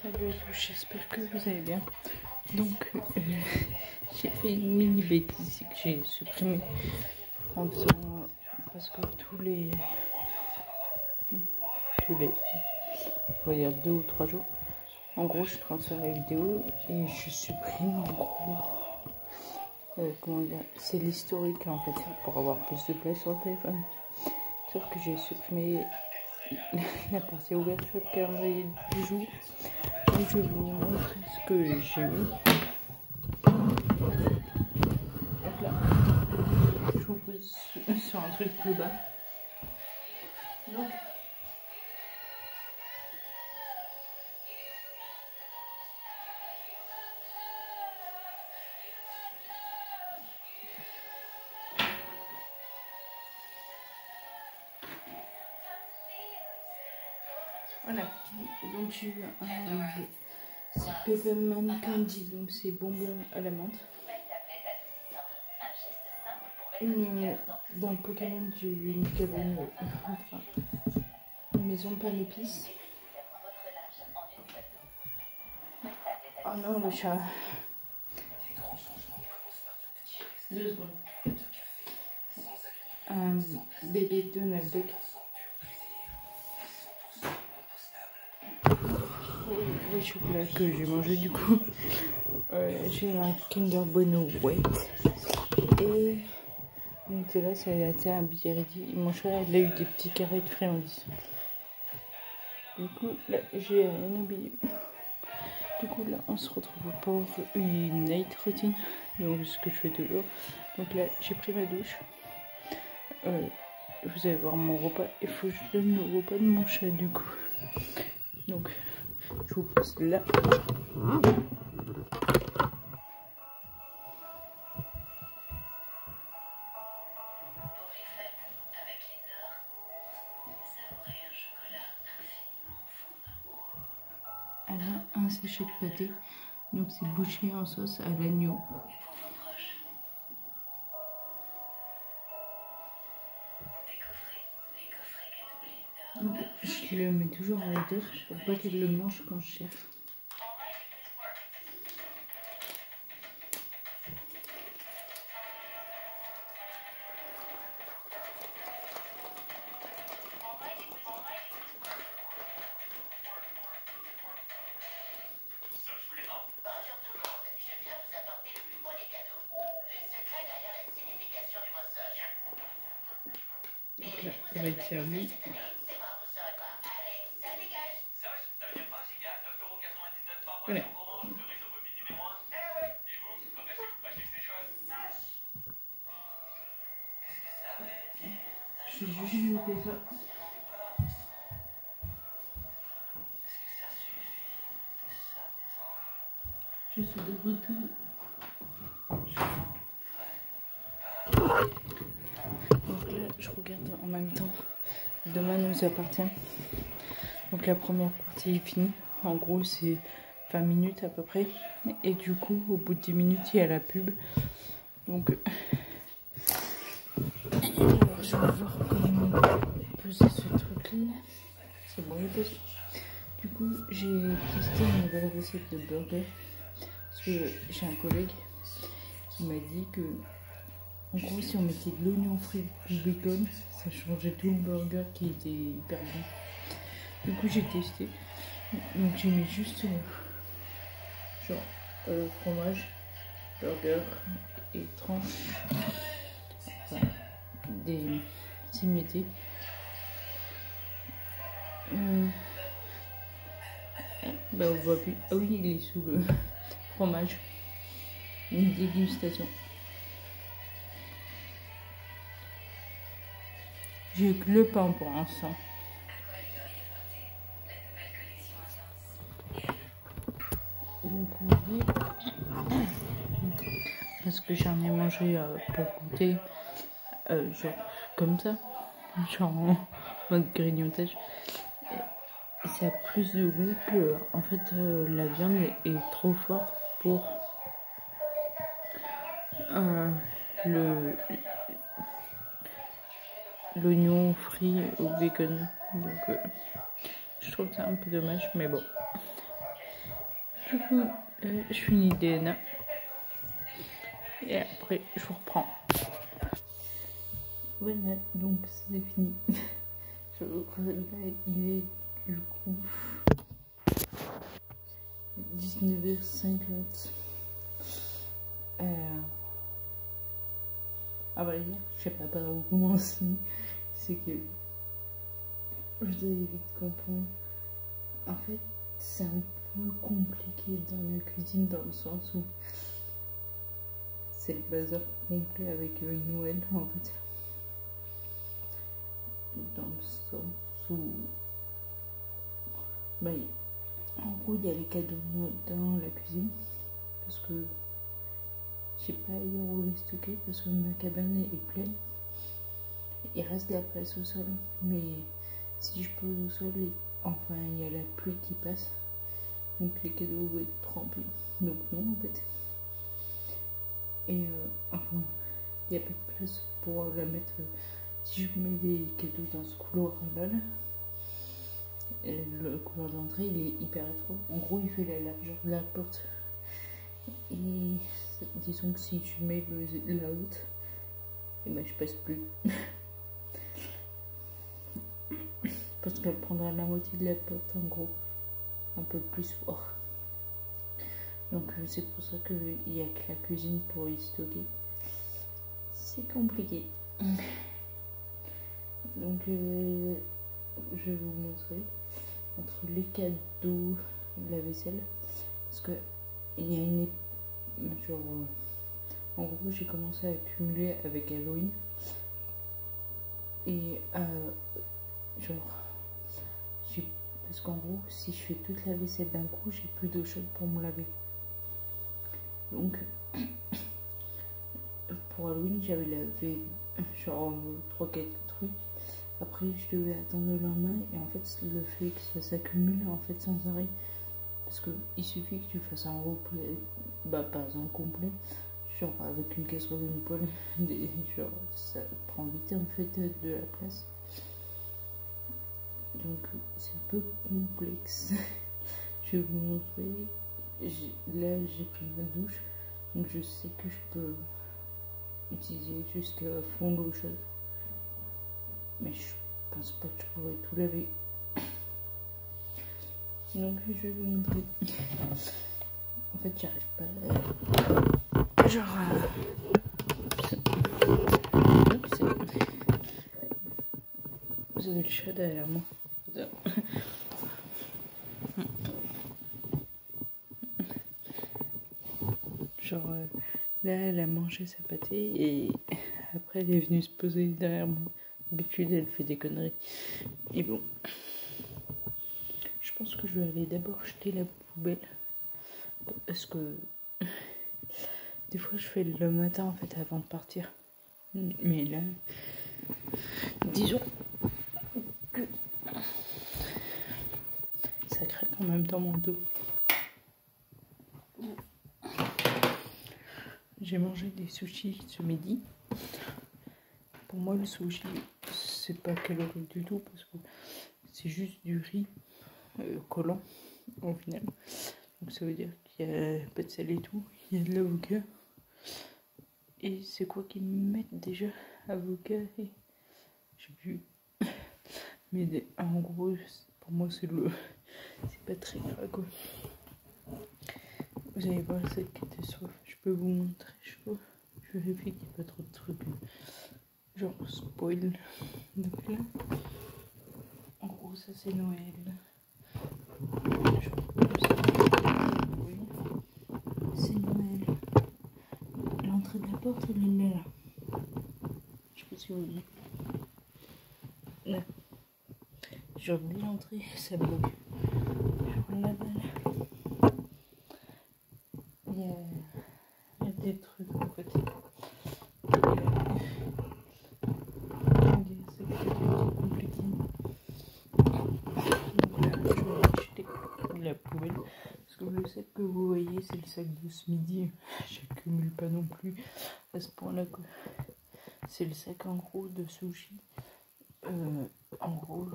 Salut à tous, j'espère que vous allez bien. Donc, j'ai fait une mini bêtise, c'est que j'ai supprimé en faisant, parce que tous les, on va dire 2 ou 3 jours, en gros, je transfère la vidéo et je supprime en gros, comment dire, c'est l'historique en fait, pour avoir plus de place sur le téléphone. Sauf que j'ai supprimé la partie ouverture de calendrier du jour. Donc je vais vous montrer ce que j'ai eu. Hop là. Je vous pose sur un truc plus bas. Donc, voilà. Donc j'ai eu c'est Peppermint Candy, donc c'est bonbons à la menthe. Dans Pokémon, j'ai eu une cabane, une maison pleine d'épices. Oh non, le chat. 2 secondes. Un bébé Donald Duck. Les chocolats que j'ai mangé du coup. J'ai un Kinder Bueno Wet. Et Nutella, ça a été un biridi. Mon chat, il a eu des petits carrés de friandises. Du coup, là, j'ai rien oublié. Du coup, là, on se retrouve pour une night routine. Donc, ce que je fais toujours. Donc là, j'ai pris ma douche. Vous allez voir mon repas. Il faut que je donne le repas de mon chat, du coup. Donc, je vous pose là. Elle a un sachet de pâté, donc c'est bouché en sauce à l'agneau. Donc je le mets toujours à l'odeur pour pas qu'elle le mange quand je cherche. Donc là, ça va être servi. Voilà. Je vais juste noter ça. Je suis de retour. Donc là, je regarde en même temps. Demain nous appartient. Donc la première partie est finie. En gros, c'est 20 minutes à peu près. Et du coup, au bout de 10 minutes, il y a la pub. Donc, alors, je vais voir comment poser ce truc-là. C'est bon, il est posé. Du coup, j'ai testé une nouvelle recette de burger. Parce que j'ai un collègue qui m'a dit que, en gros, si on mettait de l'oignon frit du bacon, ça changeait tout le burger qui était hyper bon. Du coup, j'ai testé. Donc, j'ai mis juste fromage, burger et tranches. Enfin, des simmetés. Bah, on voit plus. Ah oui, il est sous le fromage. Une dégustation. J'ai que le pain pour l'instant. Donc on va... Parce que j'en ai mangé pour goûter, genre comme ça, genre en mode grignotage. Et ça a plus de goût que, en fait, la viande est trop forte pour l'oignon frit au bacon. Donc je trouve ça un peu dommage, mais bon. Du coup, je finis DNA. Et après, je vous reprends. Voilà, donc c'est fini. Là, il est du coup 19h50. À vrai dire, je sais pas par où commencer. C'est que je dois vite comprendre. En fait, c'est un peu compliqué dans la cuisine dans le sens où c'est le bazar complet avec Noël en fait. Dans le sens où bah, en gros il y a les cadeaux de Noël dans la cuisine parce que j'ai pas ailleurs où les stocker parce que ma cabane est pleine. Il reste de la place au sol, mais si je pose au sol, enfin il y a la pluie qui passe, donc les cadeaux vont être trempés, donc non en fait. Et enfin il n'y a pas de place pour la mettre. Si je mets des cadeaux dans ce couloir là, le couloir d'entrée il est hyper étroit. En gros il fait la largeur de la porte. Et disons que si je mets la haute, et ben je passe plus. Parce qu'elle prendra la moitié de la porte en gros. Un peu plus fort. Donc c'est pour ça qu'il n'y a que la cuisine pour y stocker. C'est compliqué. Donc je vais vous montrer entre les cadeaux, la vaisselle, parce que il y a une genre en gros j'ai commencé à accumuler avec Halloween et genre parce qu'en gros si je fais toute la vaisselle d'un coup j'ai plus d'eau chaude pour me laver. Donc pour Halloween j'avais lavé genre 3-4 trucs. Après, je devais attendre le lendemain et en fait, le fait que ça s'accumule en fait sans arrêt, parce qu'il suffit que tu fasses un replay, bah pas un complet, genre avec une casserole et une poêle, genre ça prend vite en fait de la place. Donc c'est un peu complexe. Je vais vous montrer. Là, j'ai pris ma douche, donc je sais que je peux utiliser jusqu'à fond l'eau chaude. Mais je pense pas que je pourrais tout laver. Donc je vais vous montrer. En fait j'arrive pas à... Genre vous avez le chat derrière moi. Genre là elle a mangé sa pâtée et après elle est venue se poser derrière moi. D'habitude elle fait des conneries. Et bon, je pense que je vais aller d'abord jeter la poubelle parce que des fois je fais le matin en fait avant de partir. Mais là, disons que ça craque quand même dans mon dos. J'ai mangé des sushis ce midi. Pour moi le sushi c'est pas calorique du tout parce que c'est juste du riz collant au final. Donc ça veut dire qu'il y a pas de sel et tout, il y a de l'avocat. Et c'est quoi qu'ils mettent déjà? Avocat et... je sais plus. Mais en gros, pour moi c'est pas très gras quoi. Vous allez voir cette catastrophe. Je peux vous montrer, je vérifie qu'il n'y a pas trop de trucs. Genre spoil. Donc là, en gros ça c'est Noël. Oui, c'est Noël. L'entrée de la porte elle est là. Je sais pas si vous voyez. Là. J'ai oublié l'entrée, ça bloque. Là-bas là. Il y a des trucs en fait. La poubelle parce que le sac que vous voyez c'est le sac de ce midi. J'accumule pas non plus à ce point là quoi. C'est le sac en gros de sushi. En gros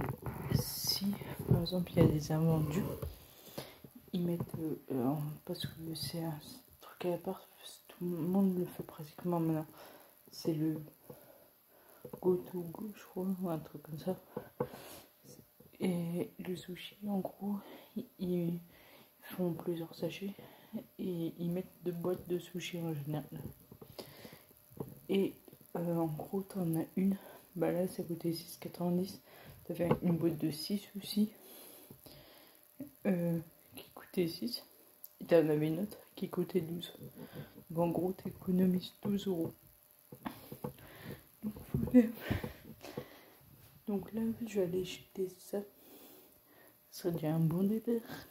si par exemple il y a des invendus, ils mettent, parce que c'est un truc à part, tout le monde le fait pratiquement maintenant. C'est le go to go, je crois, ou un truc comme ça. Et le sushi, en gros, ils font plusieurs sachets et ils mettent 2 boîtes de sushi en général. Et en gros, t'en as une, bah là ça coûtait 6,90. T'avais une boîte de 6 aussi qui coûtait 6. Et t'en avais une autre qui coûtait 12. Donc en gros, t'économises 12 euros. Donc là, je vais aller jeter ça. Ça serait déjà un bon départ.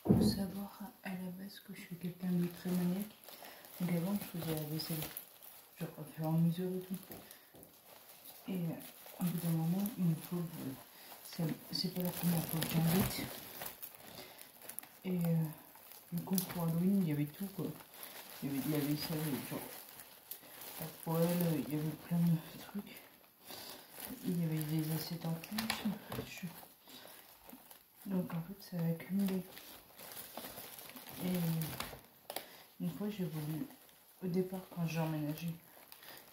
Faut savoir à la base que je suis quelqu'un de très maniaque. Donc avant, je faisais la vaisselle. Genre à faire en mesure et tout. Et au bout d'un moment, il me faut. C'est pas la première fois que j'invite. Et du coup, pour Halloween, il y avait tout quoi. Il y avait de la vaisselle, genre la poêle, il y avait plein de trucs. Il y avait des assiettes en plus. Donc en fait, ça a accumulé. Et une fois, j'ai voulu, au départ, quand j'ai emménagé,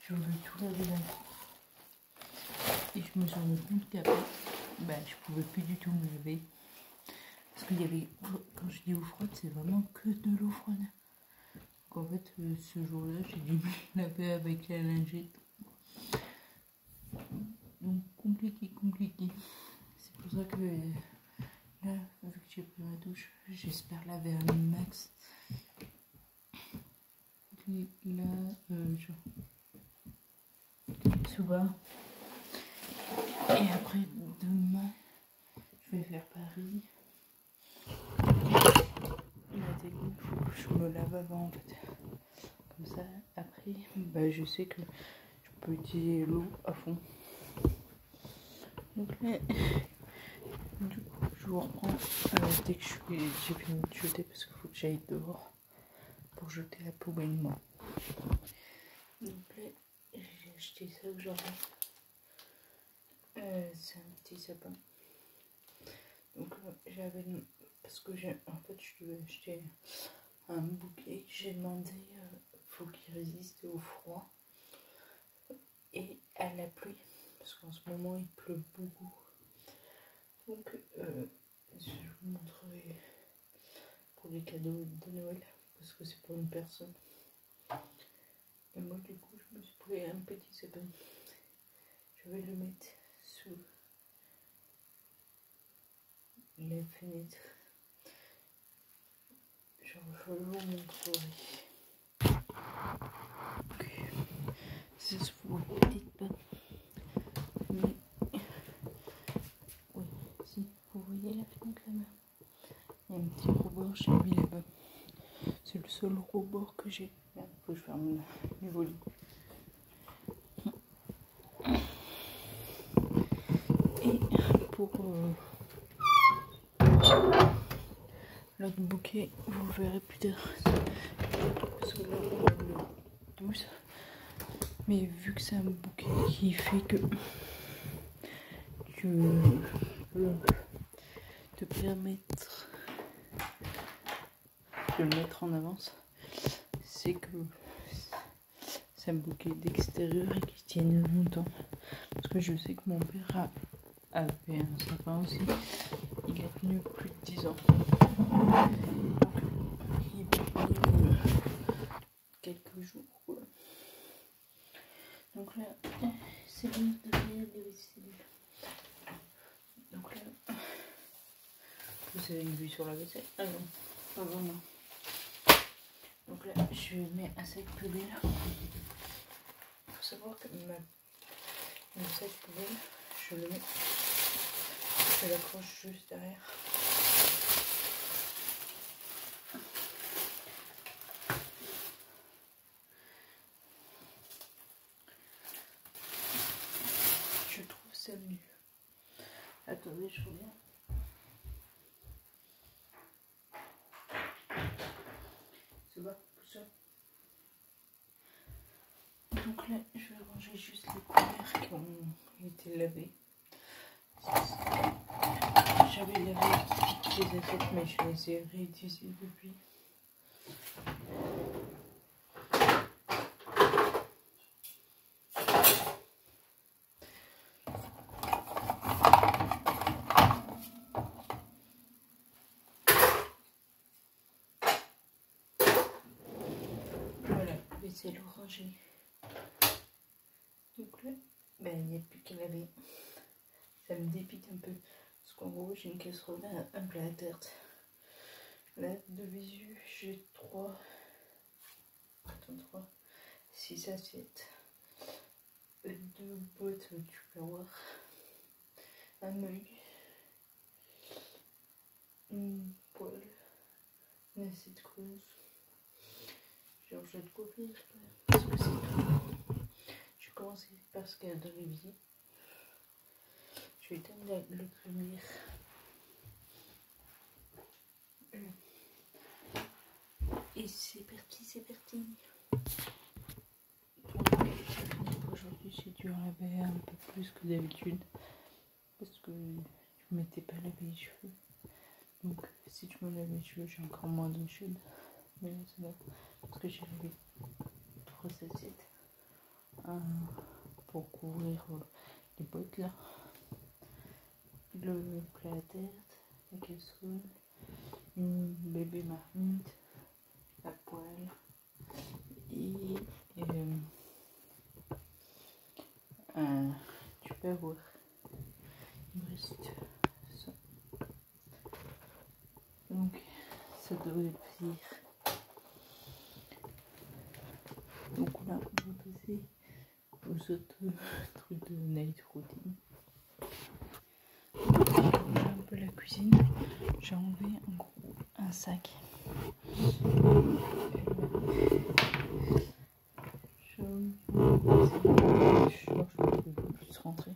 j'ai voulu tout laver d'un coup. Et je me suis rendu compte qu'après, je pouvais plus du tout me laver. Parce qu'il y avait, quand je dis eau froide, c'est vraiment que de l'eau froide. Donc en fait, ce jour-là, j'ai dû me laver avec la lingette. Donc compliqué. C'est pour ça que là, vu que j'ai pris ma douche, j'espère laver un max. Là, souvent. Et après, demain, je vais faire Paris. La technique, il faut que je me lave avant en fait. Comme ça, après, je sais que je peux utiliser l'eau à fond. Donc là, du coup, je vous reprends dès que j'ai fini de jeter parce qu'il faut que j'aille dehors pour jeter la poubelle moi. Donc là, j'ai acheté ça aujourd'hui. C'est un petit sapin. Donc j'avais, parce que en fait je devais acheter un bouquet que j'ai demandé, faut qu'il résiste au froid et à la pluie, parce qu'en ce moment il pleut beaucoup. Donc je vous montrerai pour les cadeaux de Noël, parce que c'est pour une personne. Et moi du coup je me suis pris un petit sapin. Je vais le mettre sous les fenêtres. Genre je vous montrerai. Okay. Ça se voit peut-être pas. Mais oui, si vous voyez la fenêtre là-bas. Il y a un petit rebord, j'ai mis là-bas. C'est le seul rebord que j'ai. Là, faut que je ferme les volets. Et pour l'autre bouquet, vous le verrez plus tard. Parce que là, on a le 12. Mais vu que c'est un bouquet qui fait que tu peux te permettre de le mettre en avance, c'est que c'est un bouquet d'extérieur et qui tienne longtemps. Parce que je sais que mon père avait un sapin aussi. Il a tenu plus de 10 ans. Il peut tenir quelques jours. Quoi. Donc là, c'est bon de rien de vaisselle. Donc là, vous avez une vue sur la vaisselle? Ah non, pas vraiment. Donc là, je mets un sac poubelle. Il faut savoir que mon sac poubelle, je le mets, je l'accroche juste derrière. Je trouve ça mieux. Attendez, je reviens. C'est bon, tout ça. Donc là, je vais ranger juste les couverts qui ont été lavés. J'ai j'avais lavé les assiettes, mais je les ai réutilisées depuis. Voilà, vaisselle rangée. Donc là, ben, il n'y a plus qu'à laver. Ça me dépite un peu. Parce qu'en gros, j'ai une casserole, un plat à tarte. Là, de visu, j'ai 6 assiettes. 2 boîtes du flour. Un mug. Une poêle. Une assiette creuse. Genre, je vais te couvrir parce que c'est tout. Je vais commencer par ce qu'il y a dans l'évier. Je vais éteindre le lumière. Et c'est parti, c'est parti. Aujourd'hui, j'ai dû en laver un peu plus que d'habitude parce que je ne m'étais pas lavé les cheveux. Donc, si je me lave les cheveux, j'ai encore moins d'eau chaude. Mais là, c'est bon parce que j'ai lavé 3 assiettes. Pour couvrir les boîtes là. Le plat à tarte, la casserole, une bébé marmite, la poêle et un tupperware. Il me reste ça. Donc ça devrait faire. Donc là on va passer aux autres trucs de night routine. Voilà un peu la cuisine. J'ai enlevé en gros un sac. Je peux plus rentrer.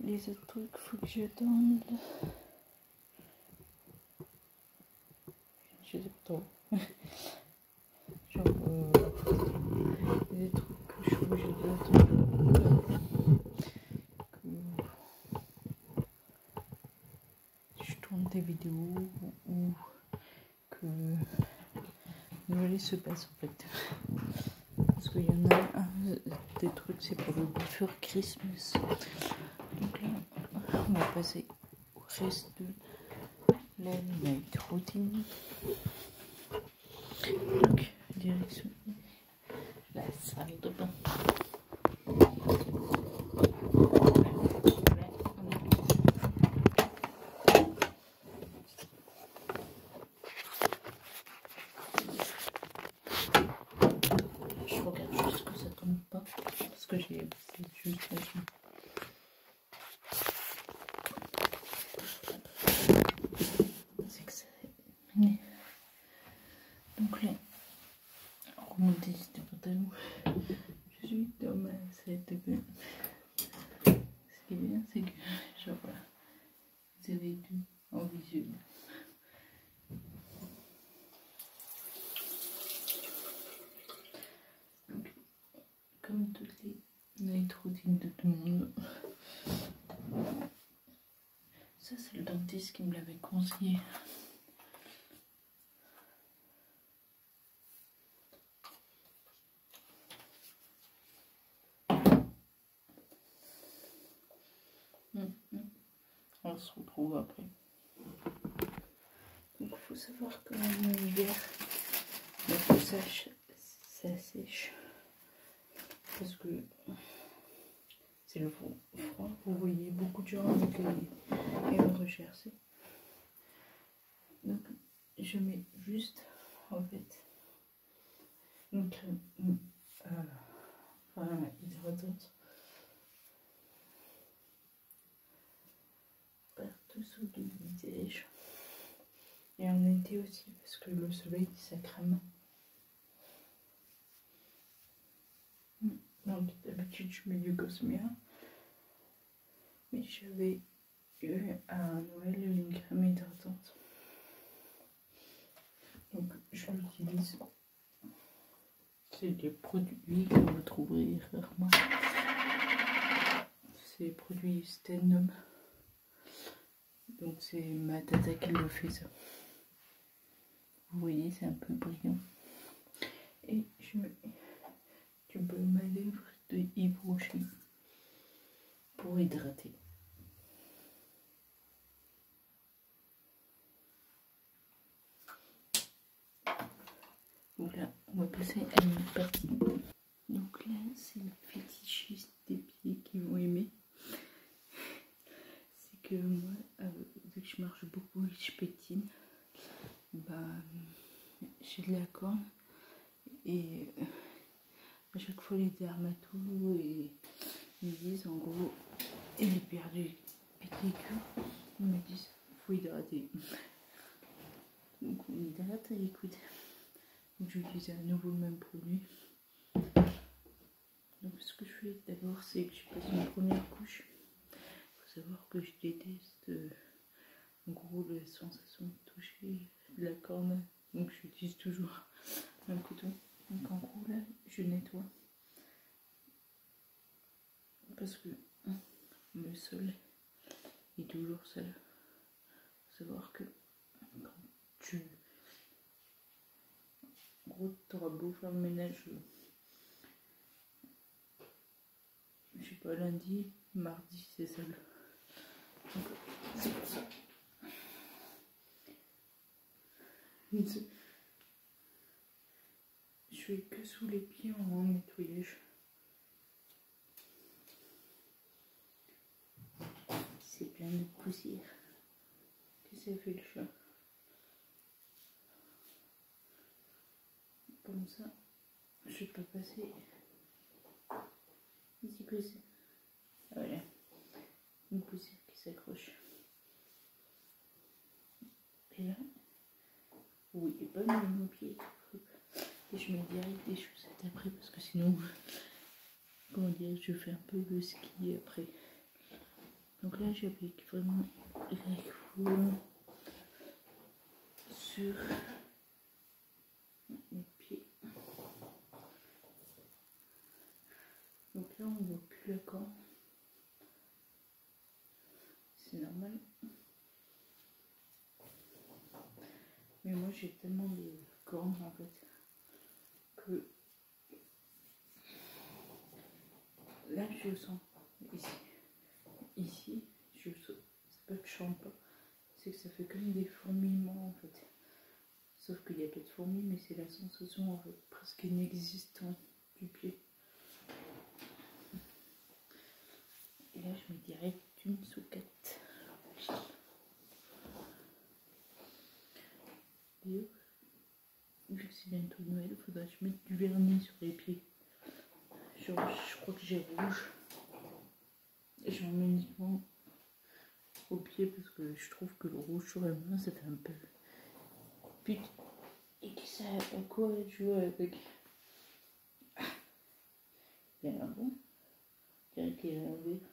Les autres trucs, faut que j'attende. Je sais pas trop. Genre, des trucs que je suis obligée d'attendre. Que je tourne des vidéos ou que Noël se passe en fait. Parce qu'il y en a des trucs, c'est pour le before Christmas. Donc là, on va passer au reste de la night routine. Donc, direction la salle de bain. Je regarde juste que ça tombe pas parce que j'ai juste là-dessus. C'est que ça est. Donc là, remonter des pantalons. Je suis dans ma salle de bain. Ce qui est bien, c'est que genre voilà, vous avez tout en visuel. Donc, comme toutes les night routines de tout le monde, ça c'est le dentiste qui me l'avait conseillé. On se retrouve après. Donc il faut savoir que en hiver, le sèche, ça sèche. Parce que c'est le froid. Vous voyez beaucoup de gens avec les recherches. Donc je mets juste en fait une crème hydratante partout sous le visage. Et en été aussi parce que le soleil ça crème. Donc d'habitude je mets du Cosmea. Mais j'avais eu à Noël une crème hydratante. Donc je l'utilise. C'est des produits que vous trouverez rarement. C'est des produits Stenum. Donc c'est ma tata qui le fait ça. Vous voyez, c'est un peu brillant. Et je mets du baume à lèvres de Yves Rocher pour hydrater. Donc là, on va passer à une autre partie. Donc là, c'est le fétichiste des pieds qui vont aimer. C'est que moi, vu que je marche beaucoup et que je pétine, bah, j'ai de la corne. Et à chaque fois, les dermatos et ils me disent en gros, et les perdus pédicures, ils me disent faut hydrater. Donc on hydrate et écoute. Donc j'utilise à nouveau le même produit. Donc ce que je fais d'abord, c'est que je passe une première couche. Il faut savoir que je déteste en gros la sensation de toucher de la corne. Donc j'utilise toujours un coton. Donc en gros là, je nettoie. Parce que le sol est toujours sale. Il faut savoir que quand tu... En gros, tu auras beau faire le ménage, je sais pas, lundi, mardi, c'est sale. Donc, c'est pour ça. Je fais que sous les pieds en nettoyage. C'est plein de poussière. Qu'est-ce que ça fait le chat? Comme ça, je vais pas passer ici que c'est. Voilà, une poussière qui s'accroche. Et là, oui, et pas dans mon pied. Et je mets direct des chaussettes après parce que sinon, comment dire, je fais un peu de ski après. Donc là, j'applique vraiment la couleur sur mes pieds. Donc là, on ne voit plus la corne. C'est normal. Mais moi, j'ai tellement de cornes en fait que là, je le sens. Ici, je le sens. C'est pas que je chante pas, c'est que ça fait comme des fourmillements en fait. Sauf qu'il n'y a pas de fourmis, mais c'est la sensation en fait presque inexistante du pied. Et là, je me dirais une souquette. D'ailleurs, vu que c'est bientôt Noël, il faudra que je mette du vernis sur les pieds. Genre, je crois que j'ai rouge. Et j'en mets uniquement au pied parce que je trouve que le rouge sur la main, ça fait un peu... Putain. Et que ça a quoi à jouer avec... Il y a un bon. Je dirais qu'il y a un verre.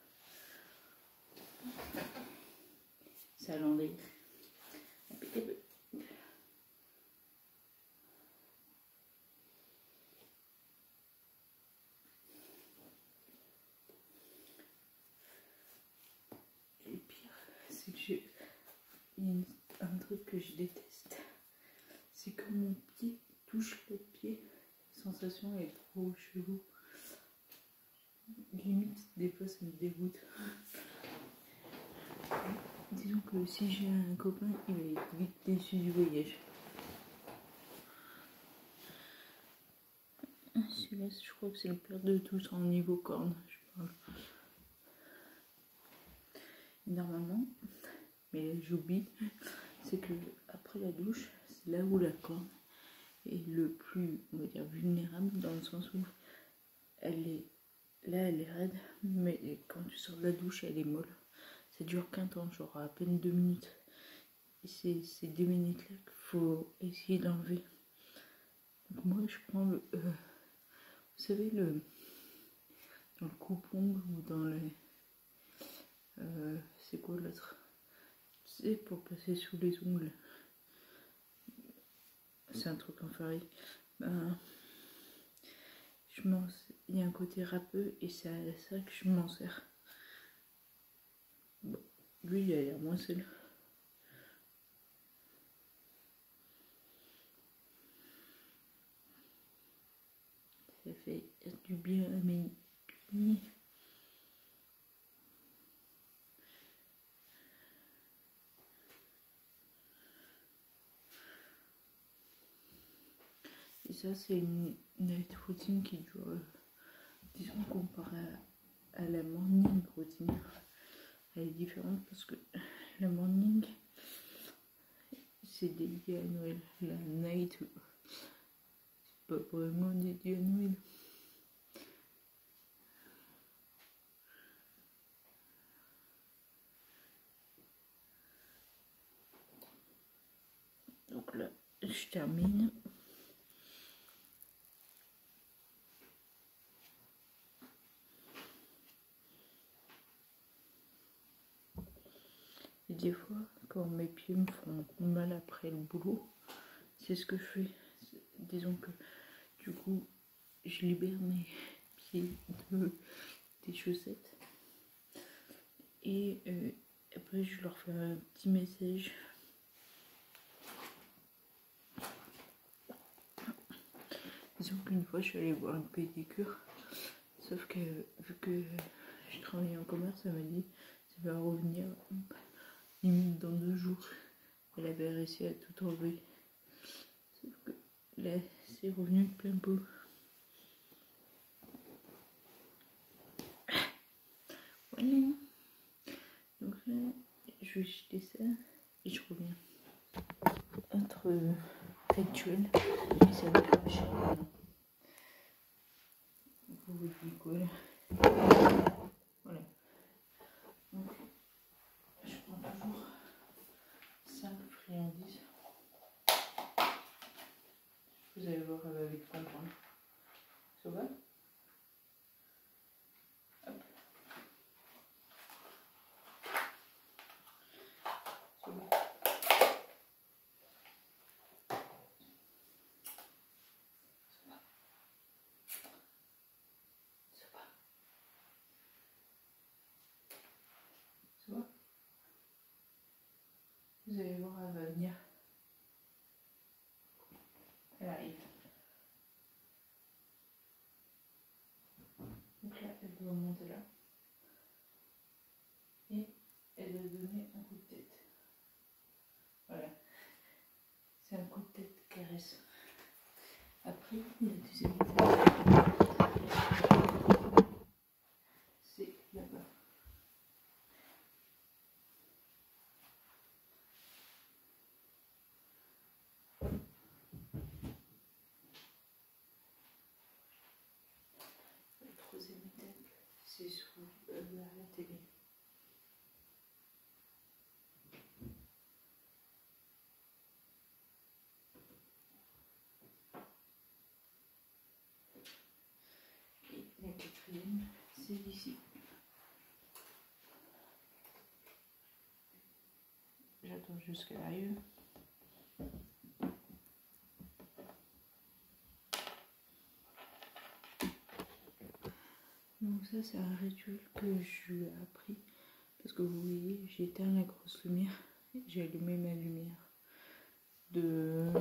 Ça l'enlève. Et pire, c'est que il y a un truc que je déteste. C'est quand mon pied touche l'autre pied. La sensation est trop chelou. Limite, des fois, ça me dégoûte. Disons que si j'ai un copain, il va être vite déçu du voyage. Celui-là, je crois que c'est le pire de tous en niveau corne, je parle. Et normalement, mais j'oublie, c'est que après la douche, c'est là où la corne est le plus, on va dire, vulnérable, dans le sens où elle est raide, mais quand tu sors de la douche, elle est molle. Ça dure qu'un temps, genre à peine 2 minutes. Et c'est ces 2 minutes là qu'il faut essayer d'enlever. Donc moi je prends le... vous savez, dans le coupe-ongle ou dans les... c'est quoi l'autre? C'est pour passer sous les ongles. C'est un truc en farine. Ben, il y a un côté râpeux et c'est à ça que je m'en sers. Bon, lui il a l'air moins seul. Ça fait du bien à mes pieds. Et ça, c'est une night routine qui dure, disons, comparé à la morning routine. Elle est différente parce que la morning, c'est dédié à Noël. La night, c'est pas vraiment dédié à Noël. Donc là, je termine. Et des fois, quand mes pieds me font mal après le boulot, c'est ce que je fais. Disons que du coup, je libère mes pieds des chaussettes. Et après, je leur fais un petit message. Disons qu'une fois, je suis allée voir une pédicure. Sauf que, vu que je travaillais en commerce, elle m'a dit ça va revenir limite dans 2 jours. Elle avait réussi à tout enlever. Sauf que là, c'est revenu de plein pot. Voilà. Donc là, je vais jeter ça et je reviens. Entre rituel et ça va pas cher. Vous voyez quoi là? Voilà. Donc, je prends toujours 5 friandises. Vous allez voir, elle va vite comprendre. Ça va? Hop. Ça va. Ça va? Vous allez voir, elle va venir. Elle arrive. Donc là, elle doit monter là. Et elle doit donner un coup de tête. Voilà. C'est un coup de tête caresse. Après, la deuxième étape, c'est là-bas. La troisième étape, c'est sur la télé. Et la quatrième, c'est ici. J'attends jusqu'à l'arrivée. Donc ça, c'est un rituel que je lui ai appris. Parce que vous voyez, j'ai éteint la grosse lumière. J'ai allumé ma lumière de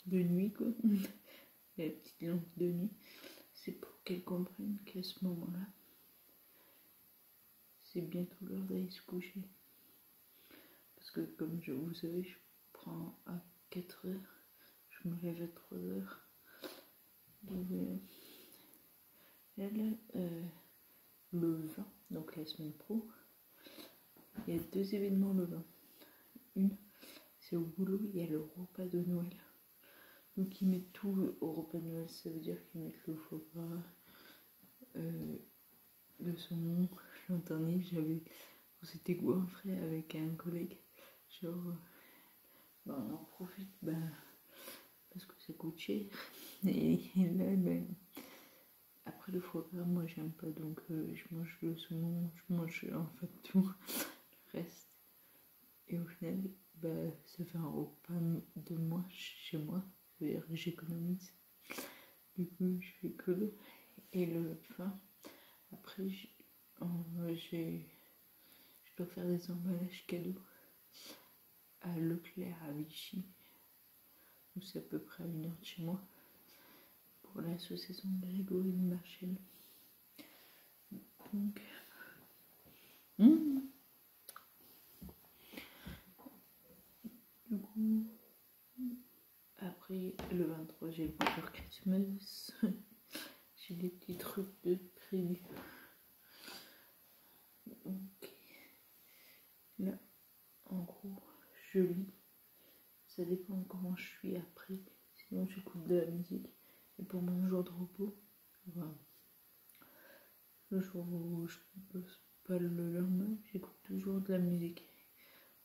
nuit, quoi. La petite lampe de nuit. C'est pour qu'elle comprenne qu'à ce moment-là, c'est bientôt l'heure d'aller se coucher. Parce que comme vous savez, je prends à 4 heures, je me lève à 3 heures. Donc elle, le 20, donc la semaine pro, il y a 2 événements le 20. Une, c'est au boulot, il y a le repas de Noël. Donc ils mettent tout au repas de Noël, ça veut dire qu'ils mettent le foie gras, le saumon. L'an dernier, on s'était goinfré avec un collègue, genre, on en profite, parce que ça coûte cher. Et là, après le foie gras, moi j'aime pas, donc je mange le saumon, je mange en fait tout le reste. Et au final, ça fait un repas de moins chez moi, c'est-à-dire que j'économise. Du coup, je fais que l'eau et le pain. Après, je dois faire des emballages cadeaux à Leclerc à Vichy, où c'est à peu près à 1 heure de chez moi, pour l'association Grégory Marchel. Donc, du coup, après le 23, j'ai pas encore Christmas. J'ai des petits trucs de prévu. Donc, là, en gros, je lis. Ça dépend comment je suis après. Sinon, j'écoute de la musique. Et pour mon jour de repos, voilà. Le jour où je ne bosse pas le lendemain, j'écoute toujours de la musique.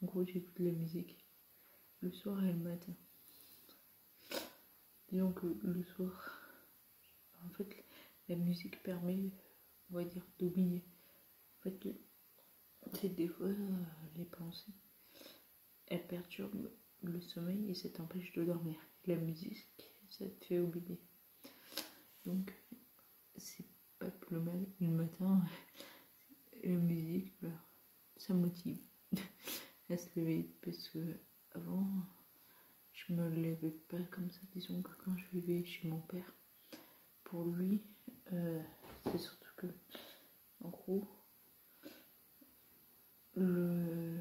En gros, j'écoute de la musique le soir et le matin. Disons que le soir, en fait, la musique permet, on va dire, d'oublier. En fait, c'est des fois les pensées, elles perturbent le sommeil et ça t'empêche de dormir. La musique, ça te fait oublier. Donc, c'est pas plus mal. Le matin, la musique, voilà, ça motive à se lever parce que avant, je me levais pas comme ça. Disons que quand je vivais chez mon père, pour lui, c'est surtout que, en gros, le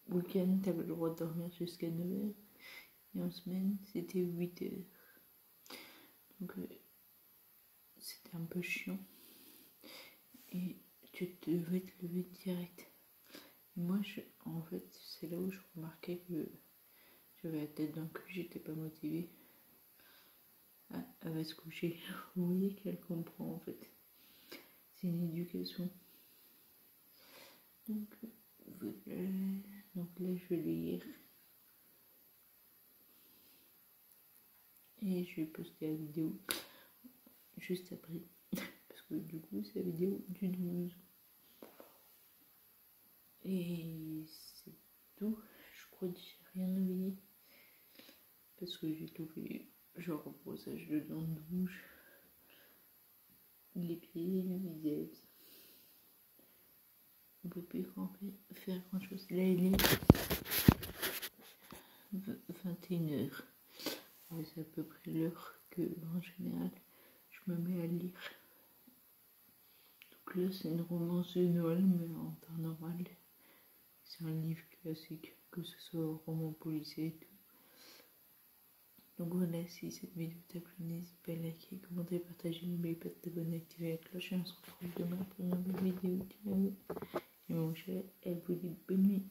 week-end, t'avais le droit de dormir jusqu'à 9h. Et en semaine, c'était 8h. Donc, c'était un peu chiant. Et tu devais te lever direct. Et moi, en fait, c'est là où je remarquais que j'avais la tête d'un cul, j'étais pas motivée à se coucher. Vous voyez qu'elle comprend en fait. C'est une éducation. Donc, là, je vais lire. Et je vais poster la vidéo juste après. Parce que du coup, c'est la vidéo du 12. Et c'est tout. Je crois que j'ai rien oublié. Parce que j'ai tout fait. Genre brossage de dents de bouche. Les pieds, le visage. On peut plus faire grand chose. Là, il est 21h. C'est à peu près l'heure que, en général, je me mets à lire. Donc là, c'est une romance de Noël, mais en temps normal. C'est un livre classique, que ce soit un roman policier et tout. Donc voilà, si cette vidéo t'a plu, n'hésite pas à liker, commenter, partager, n'oubliez pas de t'abonner, activer la cloche et on se retrouve demain pour une nouvelle vidéo. Ciao. Et mon chat, elle vous dit bonne nuit.